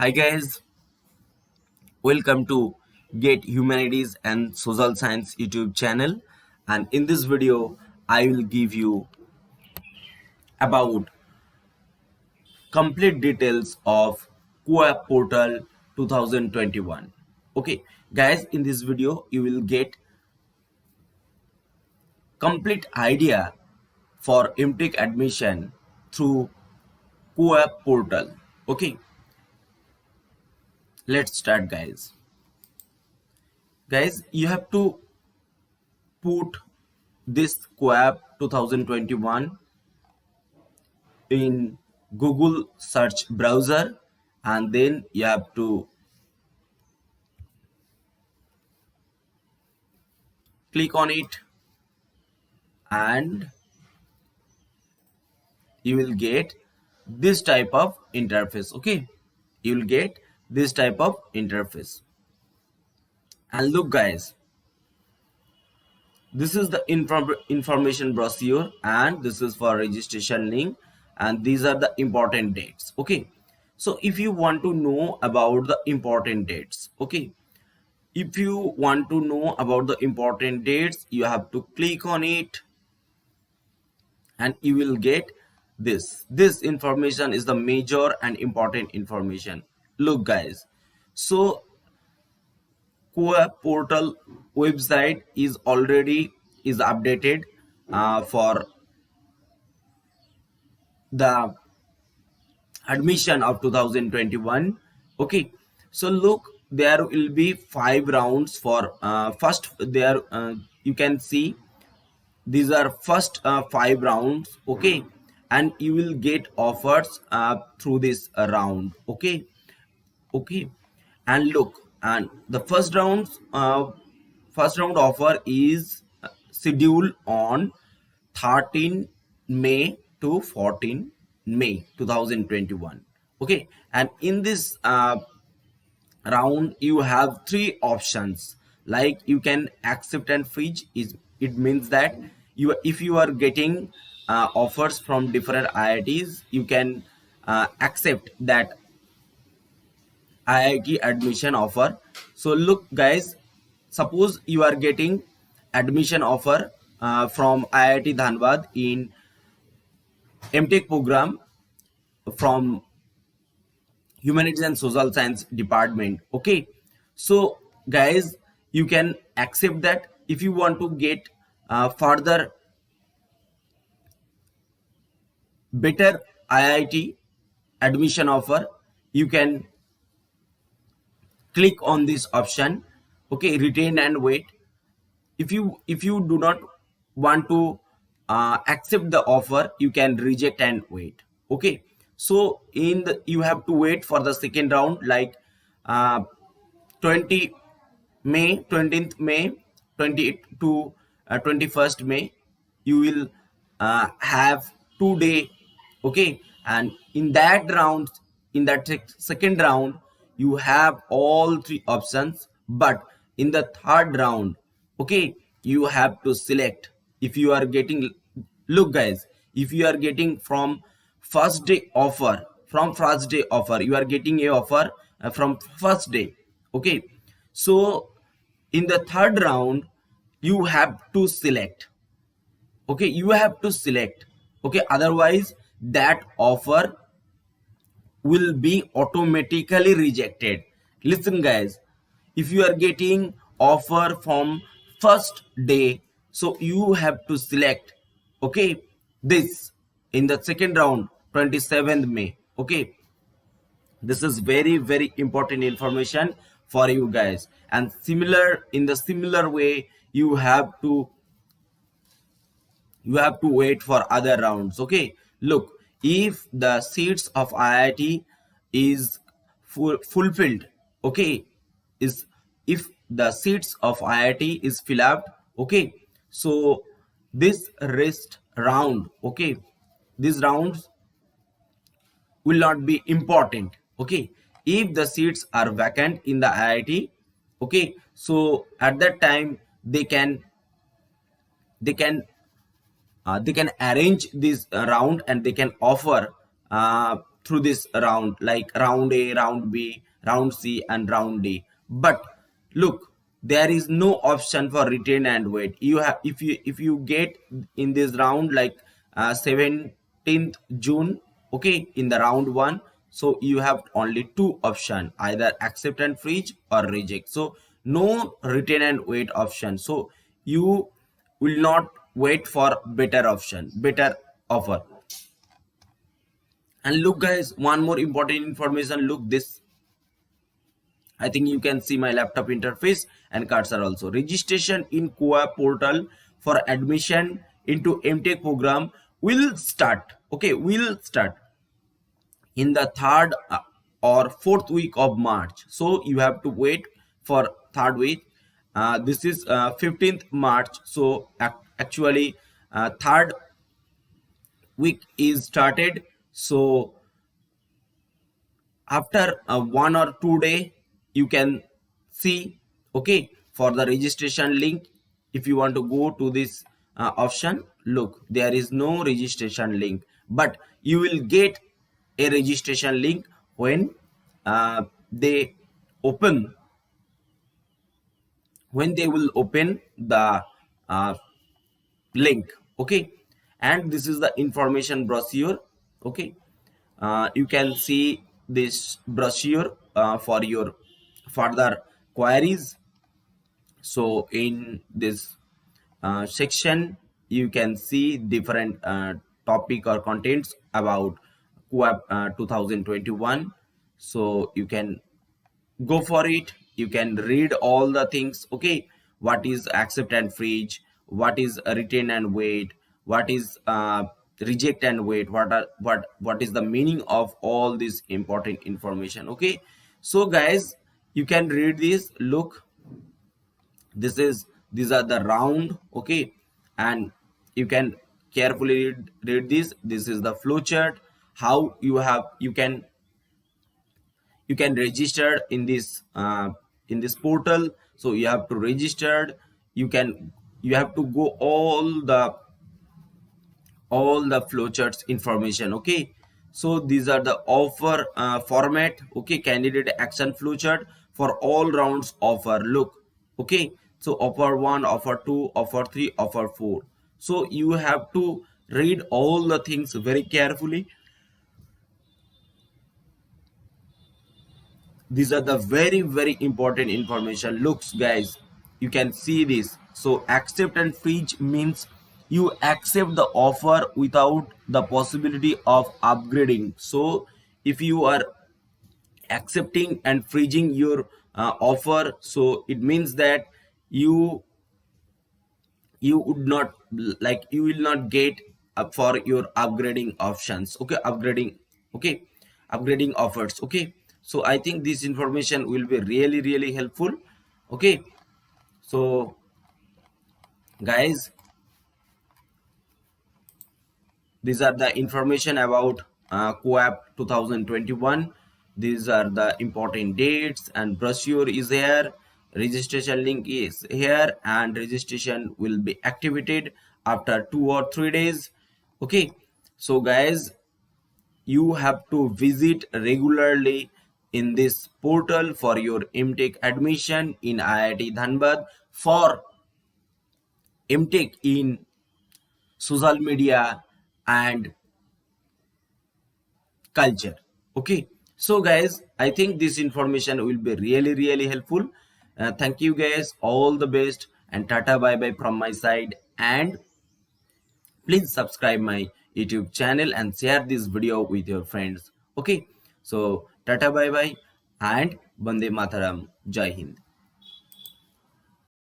Hi guys, welcome to Get Humanities and Social Science YouTube channel, and in this video I will give you about complete details of QA Portal 2021. Okay guys, in this video you will get complete idea for MTech admission through QA Portal. Okay, let's start guys. Guys, you have to put this QAP 2021 in Google search browser, and then you have to click on it and you will get this type of interface. Okay, you will get this type of interface. And look guys, this is the information brochure, and this is for registration link, and these are the important dates. Okay, so if you want to know about the important dates, okay, if you want to know about the important dates, you have to click on it and you will get this information is the major and important information. Look guys, so QA portal website is already is updated for the admission of 2021. Okay, so look, there will be 5 rounds for first there you can see these are first 5 rounds. Okay, and you will get offers through this round. Okay, and look, and the first round offer is scheduled on 13 May to 14 May 2021. Okay, and in this round you have 3 options, like you can accept and freeze. Is it means that you, if you are getting offers from different IITs, you can accept that IIT admission offer. So look guys, suppose you are getting admission offer from IIT Dhanbad in MTech program from Humanities and Social Science department. Okay, so guys, you can accept that. If you want to get further better IIT admission offer, you can click on this option. Okay, retain and wait. If you do not want to accept the offer, you can reject and wait. Okay, so in the you have to wait for the second round, like uh, 20 May, 20th May, 20 to 21st May. You will have 2 day. Okay, and in that round, in that second round, you have all 3 options, but in the third round, okay, you have to select. If you are getting, look guys, if you are getting from first day offer, you are getting a offer from first day. Okay, so in the third round you have to select. Okay, you have to select. Okay, otherwise that offer will be automatically rejected. Listen guys, if you are getting offer from first day, so you have to select. Okay, this in the second round, 27th May. Okay, this is very important information for you guys. And similar, in the similar way, you have to wait for other rounds. Okay, look, if the seats of IIT is fulfilled, okay, is if the seats of IIT is filled up, okay, so this rest round, okay, these rounds will not be important. Okay, if the seats are vacant in the IIT, okay, so at that time they can arrange this round and they can offer through this round, like round A, round B, round C, and round D. But look, there is no option for retain and wait. You have, if you get in this round, like 17th June, okay, in the round one, so you have only two option, either accept and freeze or reject. So no retain and wait option. So you will not wait for better option, better offer. And look guys, one more important information. Look this, I think you can see my laptop interface and cursor also. Registration in QA portal for admission into MTech program will start. Okay, will start in the third or fourth week of March. So you have to wait for third week. This is 15th March. So actually, third week is started. So after 1 or 2 day, you can see, okay, for the registration link. If you want to go to this option, look, there is no registration link, but you will get a registration link when they open, when they will open the uh, link. Okay, and this is the information brochure. Okay, you can see this brochure for your further queries. So in this section, you can see different topic or contents about QAP 2021. So you can go for it. You can read all the things. Okay, what is accept and freeze, what is retain and wait, what is reject and wait, what is the meaning of all this important information. Okay, so guys, you can read this. Look, this is, these are the round. Okay, and you can carefully read this. This is the flow chart, how you have, you can register in this portal. So you have to register. You can, you have to go all the flowcharts information. Okay, so these are the offer format. Okay, candidate action flowchart for all rounds offer. Look, okay, so offer 1, offer 2, offer 3, offer 4. So you have to read all the things very carefully. These are the very important information. Looks guys, you can see this. So accept and freeze means you accept the offer without the possibility of upgrading. So if you are accepting and freezing your offer, so it means that you would not, like, you will not get for your upgrading options. Okay, upgrading. Okay, upgrading offers. Okay, so I think this information will be really helpful. Okay, so guys, these are the information about QAP 2021. These are the important dates, and brochure is here, registration link is here, and registration will be activated after 2 or 3 days. Okay, so guys, you have to visit regularly in this portal for your MTech admission in IIT Dhanbad for MTech in social media and culture. Okay, so guys, I think this information will be really helpful. Thank you guys, all the best, and tata bye bye from my side. And please subscribe my YouTube channel and share this video with your friends. Okay, so tata bye bye and Bande Mataram. Jai Hind.